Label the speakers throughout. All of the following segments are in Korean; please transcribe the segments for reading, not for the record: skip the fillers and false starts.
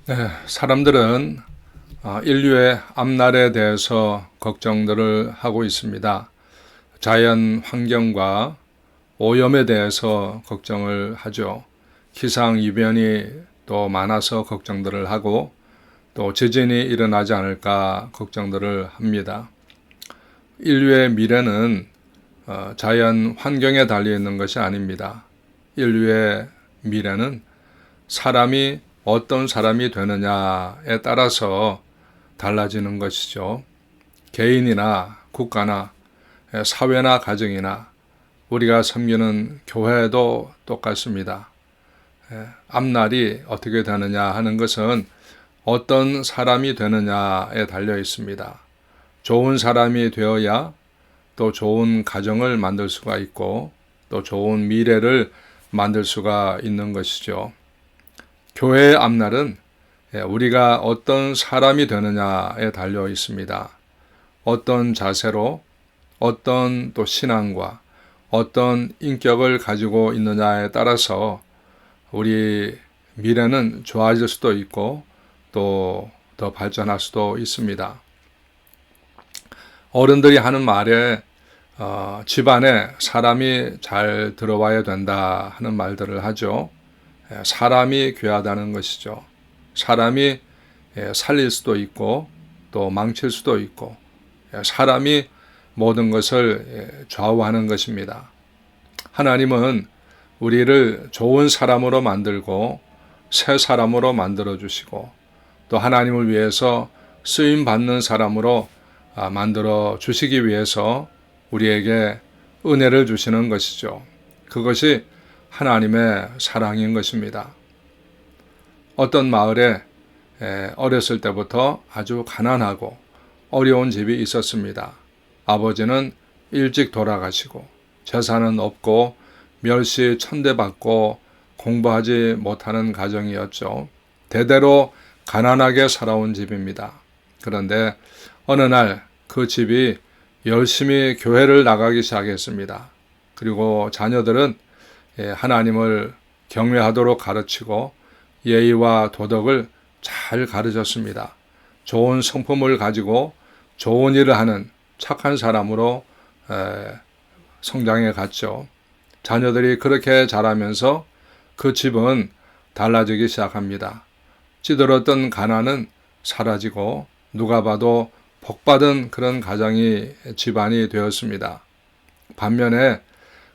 Speaker 1: 네, 사람들은 인류의 앞날에 대해서 걱정들을 하고 있습니다. 자연 환경과 오염에 대해서 걱정을 하죠. 기상이변이 또 많아서 걱정들을 하고 또 지진이 일어나지 않을까 걱정들을 합니다. 인류의 미래는 자연 환경에 달려있는 것이 아닙니다. 인류의 미래는 사람이 어떤 사람이 되느냐에 따라서 달라지는 것이죠. 개인이나 국가나 사회나 가정이나 우리가 섬기는 교회도 똑같습니다. 앞날이 어떻게 되느냐 하는 것은 어떤 사람이 되느냐에 달려 있습니다. 좋은 사람이 되어야 또 좋은 가정을 만들 수가 있고 또 좋은 미래를 만들 수가 있는 것이죠. 교회의 앞날은 우리가 어떤 사람이 되느냐에 달려 있습니다. 어떤 자세로 어떤 또 신앙과 어떤 인격을 가지고 있느냐에 따라서 우리 미래는 좋아질 수도 있고 또 더 발전할 수도 있습니다. 어른들이 하는 말에 집안에 사람이 잘 들어와야 된다 하는 말들을 하죠. 사람이 귀하다는 것이죠. 사람이 살릴 수도 있고 또 망칠 수도 있고 사람이 모든 것을 좌우하는 것입니다. 하나님은 우리를 좋은 사람으로 만들고 새 사람으로 만들어 주시고 또 하나님을 위해서 쓰임 받는 사람으로 만들어 주시기 위해서 우리에게 은혜를 주시는 것이죠. 그것이 하나님의 사랑인 것입니다. 어떤 마을에 어렸을 때부터 아주 가난하고 어려운 집이 있었습니다. 아버지는 일찍 돌아가시고 재산은 없고 멸시 천대받고 공부하지 못하는 가정이었죠. 대대로 가난하게 살아온 집입니다. 그런데 어느 날 그 집이 열심히 교회를 나가기 시작했습니다. 그리고 자녀들은 하나님을 경외하도록 가르치고 예의와 도덕을 잘 가르쳤습니다. 좋은 성품을 가지고 좋은 일을 하는 착한 사람으로 성장해 갔죠. 자녀들이 그렇게 자라면서 그 집은 달라지기 시작합니다. 찌들었던 가난은 사라지고 누가 봐도 복받은 그런 집안이 되었습니다. 반면에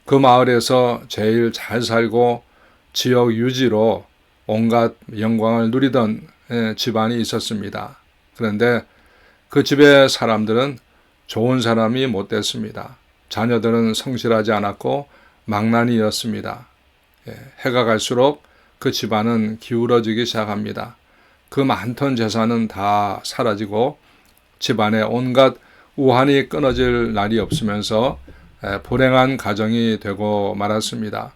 Speaker 1: 그 마을에서 제일 잘 살고 지역 유지로 온갖 영광을 누리던 집안이 있었습니다. 그런데 그 집의 사람들은 좋은 사람이 못 됐습니다. 자녀들은 성실하지 않았고 망나니였습니다. 해가 갈수록 그 집안은 기울어지기 시작합니다. 그 많던 재산은 다 사라지고 집안에 온갖 우환이 끊어질 날이 없으면서 불행한 가정이 되고 말았습니다.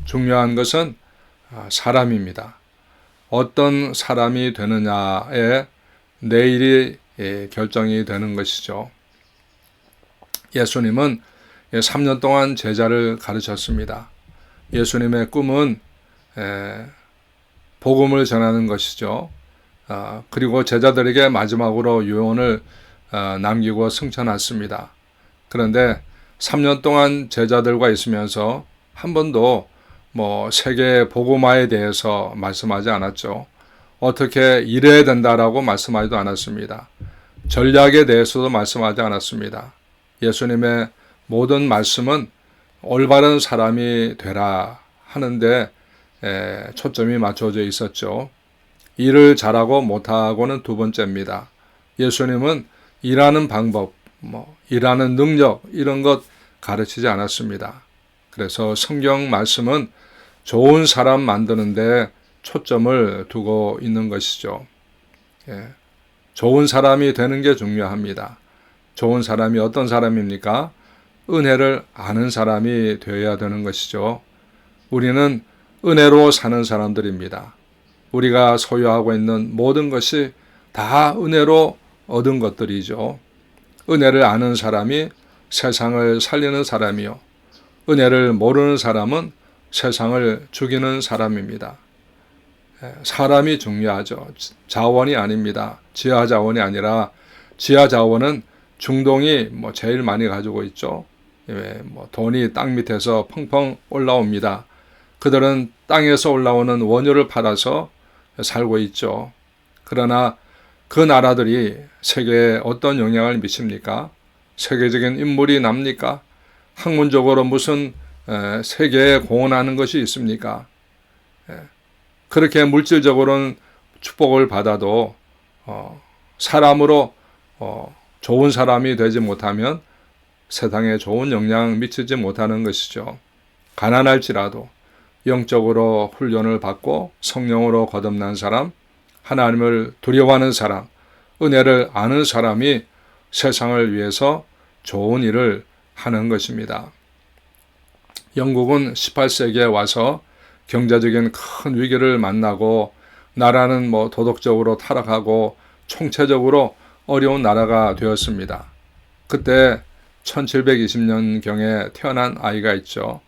Speaker 1: 중요한 것은 사람입니다. 어떤 사람이 되느냐에 내일이 결정이 되는 것이죠. 예수님은 3년 동안 제자를 가르쳤습니다. 예수님의 꿈은 복음을 전하는 것이죠. 그리고 제자들에게 마지막으로 유언을 남기고 승천했습니다. 그런데 3년 동안 제자들과 있으면서 한 번도 세계 복음화에 대해서 말씀하지 않았죠. 어떻게 일해야 된다라고 말씀하지도 않았습니다. 전략에 대해서도 말씀하지 않았습니다. 예수님의 모든 말씀은 올바른 사람이 되라 하는데 초점이 맞춰져 있었죠. 일을 잘하고 못하고는 두 번째입니다. 예수님은 일하는 방법, 일하는 능력 이런 것 가르치지 않았습니다. 그래서 성경 말씀은 좋은 사람 만드는데 초점을 두고 있는 것이죠. 좋은 사람이 되는 게 중요합니다. 좋은 사람이 어떤 사람입니까? 은혜를 아는 사람이 되어야 되는 것이죠. 우리는 은혜로 사는 사람들입니다. 우리가 소유하고 있는 모든 것이 다 은혜로 얻은 것들이죠. 은혜를 아는 사람이 세상을 살리는 사람이요. 은혜를 모르는 사람은 세상을 죽이는 사람입니다. 사람이 중요하죠. 자원이 아닙니다. 지하 자원이 아니라 지하 자원은 중동이 제일 많이 가지고 있죠. 돈이 땅 밑에서 펑펑 올라옵니다. 그들은 땅에서 올라오는 원유를 팔아서 살고 있죠. 그러나 그 나라들이 세계에 어떤 영향을 미칩니까? 세계적인 인물이 납니까? 학문적으로 무슨 세계에 공헌하는 것이 있습니까? 그렇게 물질적으로는 축복을 받아도 사람으로 좋은 사람이 되지 못하면 세상에 좋은 영향 미치지 못하는 것이죠. 가난할지라도 영적으로 훈련을 받고 성령으로 거듭난 사람, 하나님을 두려워하는 사람, 은혜를 아는 사람이 세상을 위해서 좋은 일을 하는 것입니다. 영국은 18세기에 와서 경제적인 큰 위기를 만나고 나라는 도덕적으로 타락하고 총체적으로 어려운 나라가 되었습니다. 그때 1720년경에 태어난 아이가 있죠.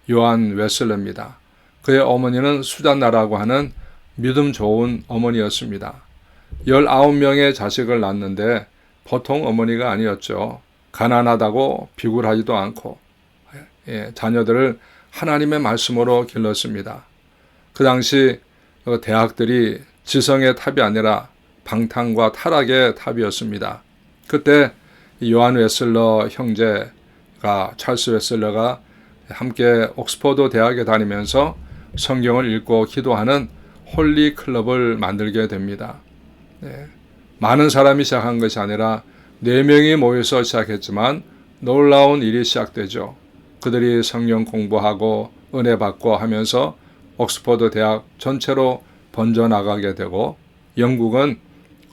Speaker 1: 요한 웨슬레입니다. 그의 어머니는 수잔나라고 하는 믿음 좋은 어머니였습니다. 19명의 자식을 낳았는데 보통 어머니가 아니었죠. 가난하다고 비굴하지도 않고 자녀들을 하나님의 말씀으로 길렀습니다. 그 당시 대학들이 지성의 탑이 아니라 방탕과 타락의 탑이었습니다. 그때 요한 웨슬러 형제가 찰스 웨슬러가 함께 옥스퍼드 대학에 다니면서 성경을 읽고 기도하는 홀리 클럽을 만들게 됩니다. 많은 사람이 시작한 것이 아니라 4명이 모여서 시작했지만 놀라운 일이 시작되죠. 그들이 성경 공부하고 은혜 받고 하면서 옥스퍼드 대학 전체로 번져나가게 되고 영국은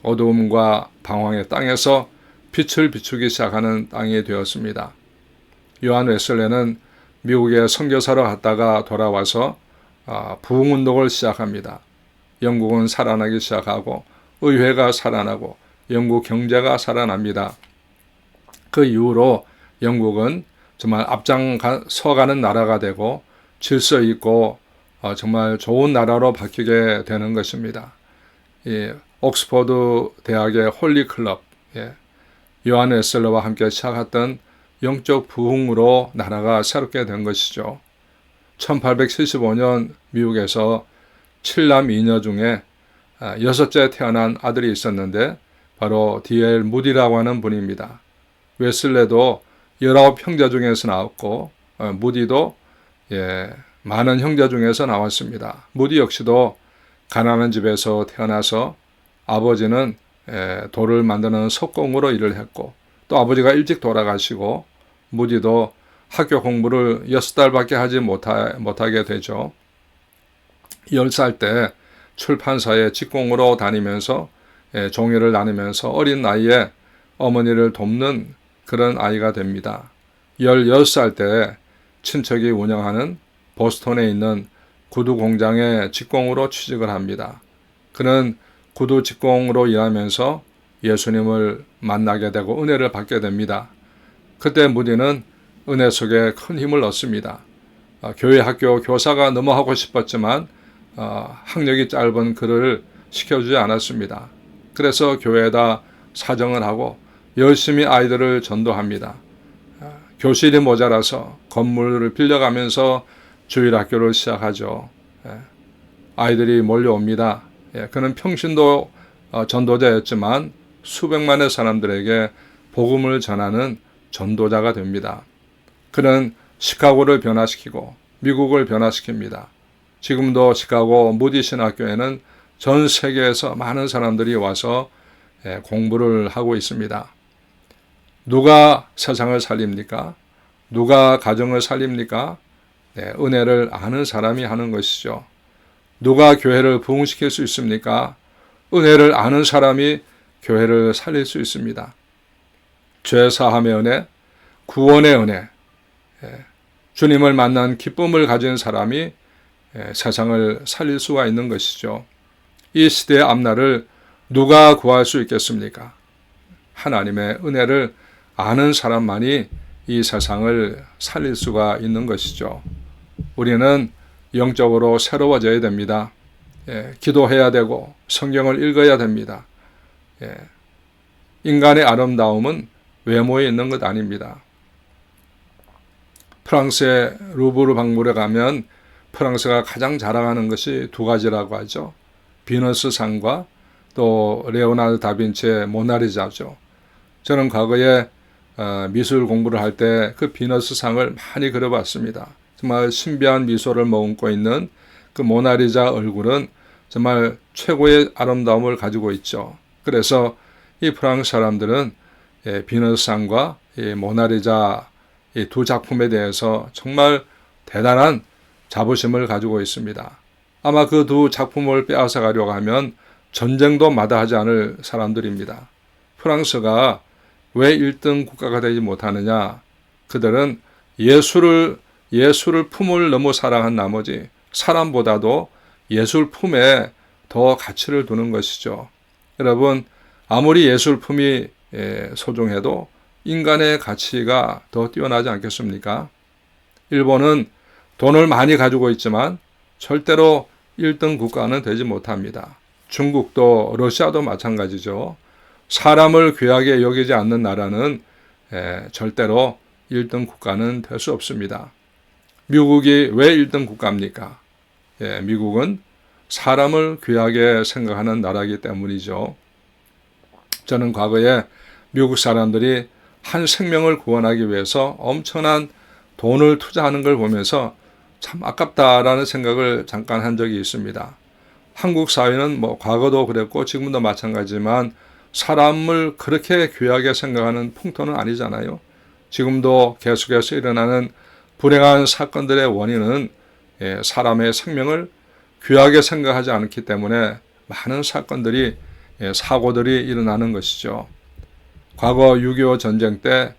Speaker 1: 어두움과 방황의 땅에서 빛을 비추기 시작하는 땅이 되었습니다. 요한 웨슬레는 미국에 선교사로 갔다가 돌아와서 부흥운동을 시작합니다. 영국은 살아나기 시작하고 의회가 살아나고 영국 경제가 살아납니다. 그 이후로 영국은 정말 앞장서가는 나라가 되고 질서 있고 정말 좋은 나라로 바뀌게 되는 것입니다. 옥스퍼드 대학의 홀리 클럽, 요한 웨슬러와 함께 시작했던 영적 부흥으로 나라가 새롭게 된 것이죠. 1875년 미국에서 7남 2녀 중에 6째 태어난 아들이 있었는데 바로 D.L. 무디라고 하는 분입니다. 웨슬레도 19형제 중에서 나왔고 무디도 많은 형제 중에서 나왔습니다. 무디 역시도 가난한 집에서 태어나서 아버지는 돌을 만드는 석공으로 일을 했고 또 아버지가 일찍 돌아가시고 무디도 학교 공부를 6달밖에 하지 못하게 되죠. 10살 때 출판사에 직공으로 다니면서 종이를 나누면서 어린 나이에 어머니를 돕는 그런 아이가 됩니다. 16살 때 친척이 운영하는 보스턴에 있는 구두 공장에 직공으로 취직을 합니다. 그는 구두 직공으로 일하면서 예수님을 만나게 되고 은혜를 받게 됩니다. 그때 무디는 은혜 속에 큰 힘을 얻습니다. 교회 학교 교사가 너무 하고 싶었지만 학력이 짧은 그를 시켜주지 않았습니다. 그래서 교회에다 사정을 하고 열심히 아이들을 전도합니다. 교실이 모자라서 건물을 빌려가면서 주일학교를 시작하죠. 아이들이 몰려옵니다. 그는 평신도 전도자였지만 수백만의 사람들에게 복음을 전하는 전도자가 됩니다. 그는 시카고를 변화시키고 미국을 변화시킵니다. 지금도 시카고 무디 신학교에는 전 세계에서 많은 사람들이 와서 공부를 하고 있습니다. 누가 세상을 살립니까? 누가 가정을 살립니까? 은혜를 아는 사람이 하는 것이죠. 누가 교회를 부흥시킬 수 있습니까? 은혜를 아는 사람이 교회를 살릴 수 있습니다. 죄 사함의 은혜, 구원의 은혜, 주님을 만난 기쁨을 가진 사람이 세상을 살릴 수가 있는 것이죠. 이 시대의 앞날을 누가 구할 수 있겠습니까? 하나님의 은혜를 아는 사람만이 이 세상을 살릴 수가 있는 것이죠. 우리는 영적으로 새로워져야 됩니다. 기도해야 되고 성경을 읽어야 됩니다. 인간의 아름다움은 외모에 있는 것 아닙니다. 프랑스의 루브르 박물에 가면 프랑스가 가장 자랑하는 것이 두 가지라고 하죠. 비너스상과 또 레오나르도 다빈치의 모나리자죠. 저는 과거에 미술 공부를 할 때 그 비너스상을 많이 그려봤습니다. 정말 신비한 미소를 머금고 있는 그 모나리자 얼굴은 정말 최고의 아름다움을 가지고 있죠. 그래서 이 프랑스 사람들은 비너스상과 모나리자 이 두 작품에 대해서 정말 대단한 자부심을 가지고 있습니다. 아마 그 두 작품을 빼앗아 가려고 하면 전쟁도 마다하지 않을 사람들입니다. 프랑스가 왜 1등 국가가 되지 못하느냐? 그들은 예술을 품을 너무 사랑한 나머지 사람보다도 예술품에 더 가치를 두는 것이죠. 여러분, 아무리 예술품이 소중해도 인간의 가치가 더 뛰어나지 않겠습니까? 일본은 돈을 많이 가지고 있지만 절대로 1등 국가는 되지 못합니다. 중국도 러시아도 마찬가지죠. 사람을 귀하게 여기지 않는 나라는 절대로 1등 국가는 될 수 없습니다. 미국이 왜 1등 국가입니까? 미국은 사람을 귀하게 생각하는 나라이기 때문이죠. 저는 과거에 미국 사람들이 한 생명을 구원하기 위해서 엄청난 돈을 투자하는 걸 보면서 참 아깝다라는 생각을 잠깐 한 적이 있습니다. 한국 사회는 과거도 그랬고 지금도 마찬가지지만 사람을 그렇게 귀하게 생각하는 풍토는 아니잖아요. 지금도 계속해서 일어나는 불행한 사건들의 원인은 사람의 생명을 귀하게 생각하지 않기 때문에 많은 사건들이 사고들이 일어나는 것이죠. 과거 6.25 전쟁 때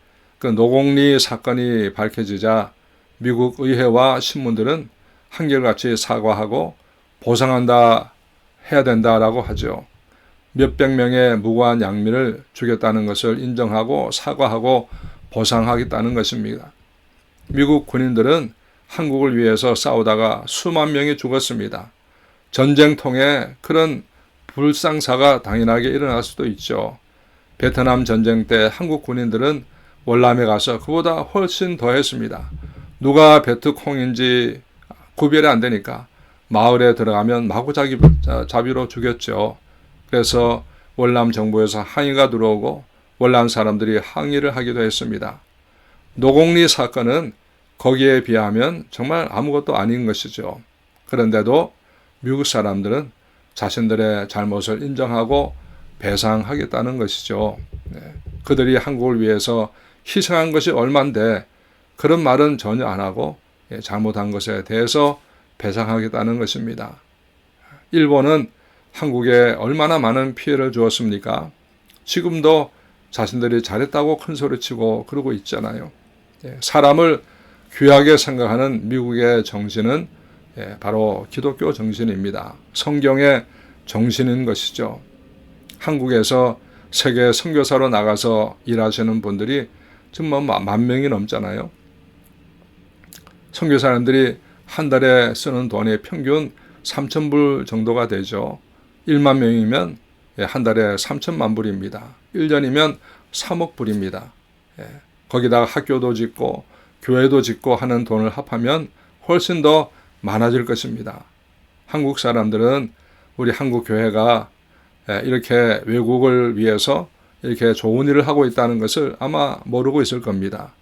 Speaker 1: 그 노공리 사건이 밝혀지자 미국 의회와 신문들은 한결같이 사과하고 보상한다 해야 된다라고 하죠. 몇백 명의 무고한 양민을 죽였다는 것을 인정하고 사과하고 보상하겠다는 것입니다. 미국 군인들은 한국을 위해서 싸우다가 수만 명이 죽었습니다. 전쟁통에 그런 불상사가 당연하게 일어날 수도 있죠. 베트남 전쟁 때 한국 군인들은 월남에 가서 그보다 훨씬 더 했습니다. 누가 베트콩인지 구별이 안 되니까 마을에 들어가면 마구잡이로 죽였죠. 그래서 월남 정부에서 항의가 들어오고 월남 사람들이 항의를 하기도 했습니다. 노공리 사건은 거기에 비하면 정말 아무것도 아닌 것이죠. 그런데도 미국 사람들은 자신들의 잘못을 인정하고 배상하겠다는 것이죠. 그들이 한국을 위해서 희생한 것이 얼만데 그런 말은 전혀 안 하고 잘못한 것에 대해서 배상하겠다는 것입니다. 일본은 한국에 얼마나 많은 피해를 주었습니까? 지금도 자신들이 잘했다고 큰소리치고 그러고 있잖아요. 사람을 귀하게 생각하는 미국의 정신은 바로 기독교 정신입니다. 성경의 정신인 것이죠. 한국에서 세계 선교사로 나가서 일하시는 분들이 지금 10,000명이 넘잖아요. 선교사님들이 한 달에 쓰는 돈이 평균 3,000불 정도가 되죠. 1만 명이면 한 달에 3천만 불입니다. 1년이면 3억 불입니다. 거기다가 학교도 짓고 교회도 짓고 하는 돈을 합하면 훨씬 더 많아질 것입니다. 한국 사람들은 우리 한국 교회가 이렇게 외국을 위해서 이렇게 좋은 일을 하고 있다는 것을 아마 모르고 있을 겁니다.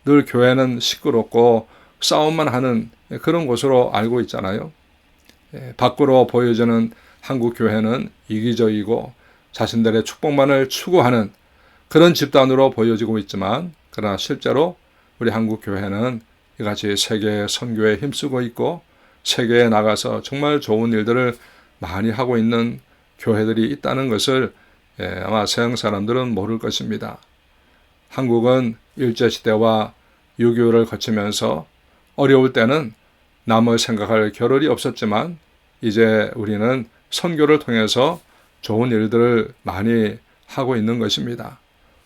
Speaker 1: 늘 교회는 시끄럽고 싸움만 하는 그런 곳으로 알고 있잖아요. 밖으로 보여지는 한국 교회는 이기적이고 자신들의 축복만을 추구하는 그런 집단으로 보여지고 있지만 그러나 실제로 우리 한국 교회는 이같이 세계 선교에 힘쓰고 있고 세계에 나가서 정말 좋은 일들을 많이 하고 있는 교회들이 있다는 것을 아마 서양 사람들은 모를 것입니다. 한국은 일제시대와 6.25를 거치면서 어려울 때는 남을 생각할 겨를이 없었지만 이제 우리는 선교를 통해서 좋은 일들을 많이 하고 있는 것입니다.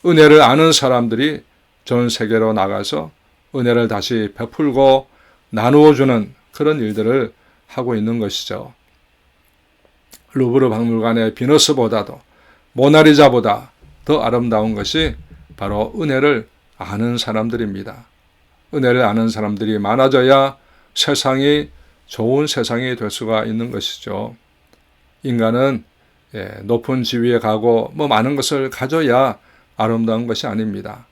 Speaker 1: 은혜를 아는 사람들이 전 세계로 나가서 은혜를 다시 베풀고 나누어주는 그런 일들을 하고 있는 것이죠. 루브르 박물관의 비너스보다도 모나리자보다 더 아름다운 것이 바로 은혜를 아는 사람들입니다. 은혜를 아는 사람들이 많아져야 세상이 좋은 세상이 될 수가 있는 것이죠. 인간은 높은 지위에 가고 많은 것을 가져야 아름다운 것이 아닙니다.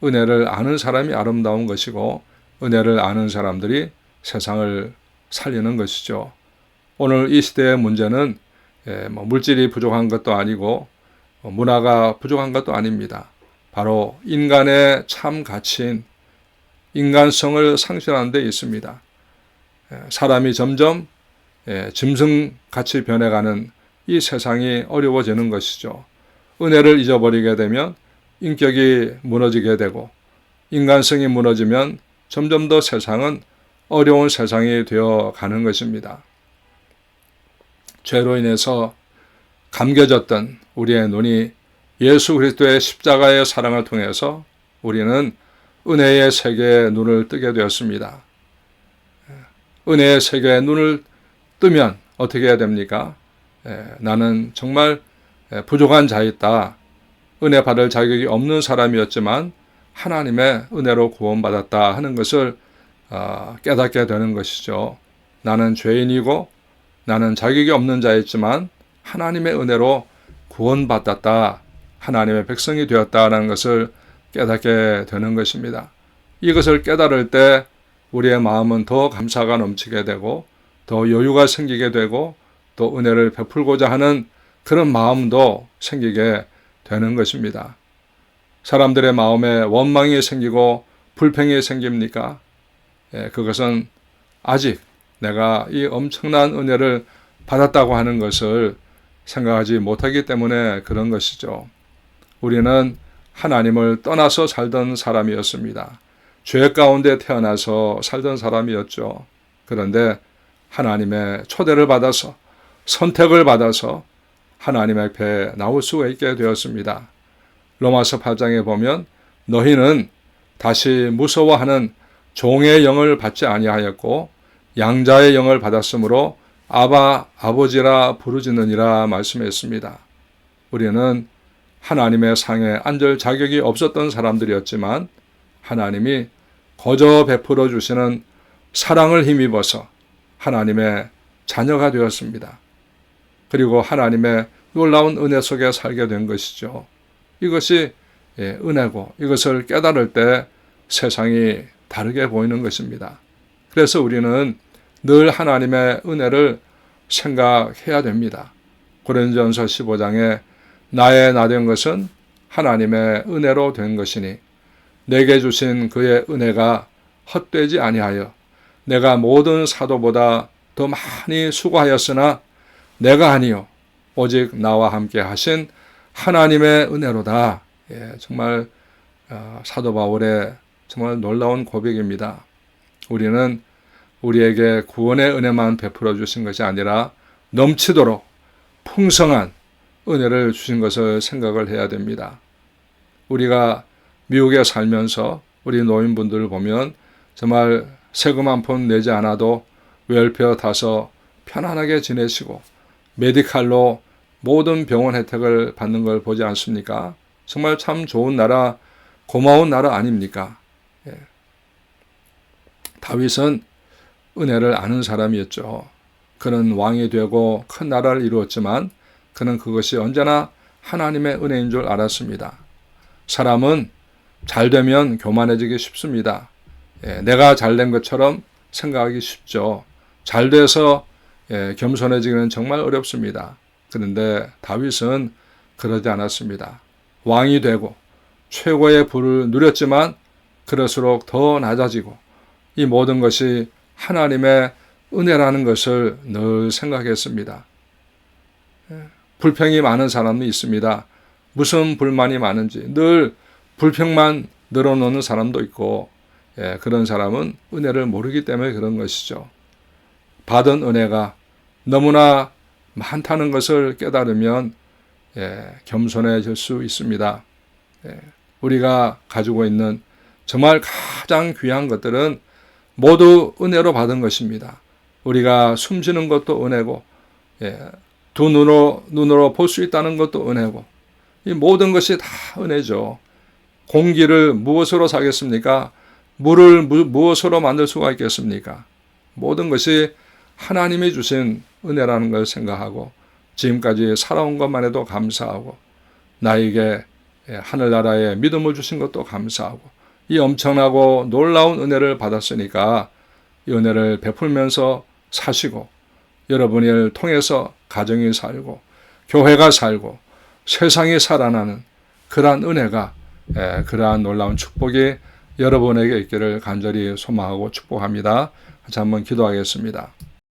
Speaker 1: 은혜를 아는 사람이 아름다운 것이고 은혜를 아는 사람들이 세상을 살리는 것이죠. 오늘 이 시대의 문제는 물질이 부족한 것도 아니고 문화가 부족한 것도 아닙니다. 바로 인간의 참 가치인 인간성을 상실하는 데 있습니다. 사람이 점점 짐승같이 변해가는 이 세상이 어려워지는 것이죠. 은혜를 잊어버리게 되면 인격이 무너지게 되고 인간성이 무너지면 점점 더 세상은 어려운 세상이 되어가는 것입니다. 죄로 인해서 감겨졌던 우리의 눈이 예수 그리스도의 십자가의 사랑을 통해서 우리는 은혜의 세계에 눈을 뜨게 되었습니다. 은혜의 세계에 눈을 뜨면 어떻게 해야 됩니까? 나는 정말 부족한 자였다. 은혜 받을 자격이 없는 사람이었지만 하나님의 은혜로 구원받았다 하는 것을 깨닫게 되는 것이죠. 나는 죄인이고 나는 자격이 없는 자였지만 하나님의 은혜로 구원받았다. 하나님의 백성이 되었다는 것을 깨닫게 되는 것입니다. 이것을 깨달을 때 우리의 마음은 더 감사가 넘치게 되고 더 여유가 생기게 되고 또 은혜를 베풀고자 하는 그런 마음도 생기게 되는 것입니다. 사람들의 마음에 원망이 생기고 불평이 생깁니까? 그것은 아직 내가 이 엄청난 은혜를 받았다고 하는 것을 생각하지 못하기 때문에 그런 것이죠. 우리는 하나님을 떠나서 살던 사람이었습니다. 죄 가운데 태어나서 살던 사람이었죠. 그런데 하나님의 초대를 받아서 선택을 받아서 하나님 앞에 나올 수가 있게 되었습니다. 로마서 8장에 보면 너희는 다시 무서워하는 종의 영을 받지 아니하였고 양자의 영을 받았으므로 아바 아버지라 부르짖느니라 말씀했습니다. 우리는 하나님의 상에 앉을 자격이 없었던 사람들이었지만 하나님이 거저 베풀어 주시는 사랑을 힘입어서 하나님의 자녀가 되었습니다. 그리고 하나님의 놀라운 은혜 속에 살게 된 것이죠. 이것이 은혜고 이것을 깨달을 때 세상이 다르게 보이는 것입니다. 그래서 우리는 늘 하나님의 은혜를 생각해야 됩니다. 고린도전서 15장에 나의 나 된 것은 하나님의 은혜로 된 것이니 내게 주신 그의 은혜가 헛되지 아니하여 내가 모든 사도보다 더 많이 수고하였으나 내가 아니요 오직 나와 함께 하신 하나님의 은혜로다. 정말 사도 바울의 정말 놀라운 고백입니다. 우리는 우리에게 구원의 은혜만 베풀어 주신 것이 아니라 넘치도록 풍성한 은혜를 주신 것을 생각을 해야 됩니다. 우리가 미국에 살면서 우리 노인분들을 보면 정말 세금 한 푼 내지 않아도 웰페어 타서 편안하게 지내시고 메디칼로 모든 병원 혜택을 받는 걸 보지 않습니까? 정말 참 좋은 나라, 고마운 나라 아닙니까? 다윗은 은혜를 아는 사람이었죠. 그는 왕이 되고 큰 나라를 이루었지만 그는 그것이 언제나 하나님의 은혜인 줄 알았습니다. 사람은 잘 되면 교만해지기 쉽습니다. 내가 잘된 것처럼 생각하기 쉽죠. 잘 돼서 겸손해지기는 정말 어렵습니다. 그런데 다윗은 그러지 않았습니다. 왕이 되고 최고의 부를 누렸지만 그럴수록 더 낮아지고 이 모든 것이 하나님의 은혜라는 것을 늘 생각했습니다. 불평이 많은 사람도 있습니다. 무슨 불만이 많은지 늘 불평만 늘어놓는 사람도 있고 그런 사람은 은혜를 모르기 때문에 그런 것이죠. 받은 은혜가 너무나 많다는 것을 깨달으면 겸손해질 수 있습니다. 우리가 가지고 있는 정말 가장 귀한 것들은 모두 은혜로 받은 것입니다. 우리가 숨쉬는 것도 은혜고 두 눈으로 볼 수 있다는 것도 은혜고, 이 모든 것이 다 은혜죠. 공기를 무엇으로 사겠습니까? 물을 무엇으로 만들 수가 있겠습니까? 모든 것이 하나님이 주신 은혜라는 걸 생각하고 지금까지 살아온 것만 해도 감사하고 나에게 하늘나라에 믿음을 주신 것도 감사하고 이 엄청나고 놀라운 은혜를 받았으니까 이 은혜를 베풀면서 사시고 여러분을 통해서 가정이 살고 교회가 살고 세상이 살아나는 그러한 은혜가 그러한 놀라운 축복이 여러분에게 있기를 간절히 소망하고 축복합니다. 같이 한번 기도하겠습니다.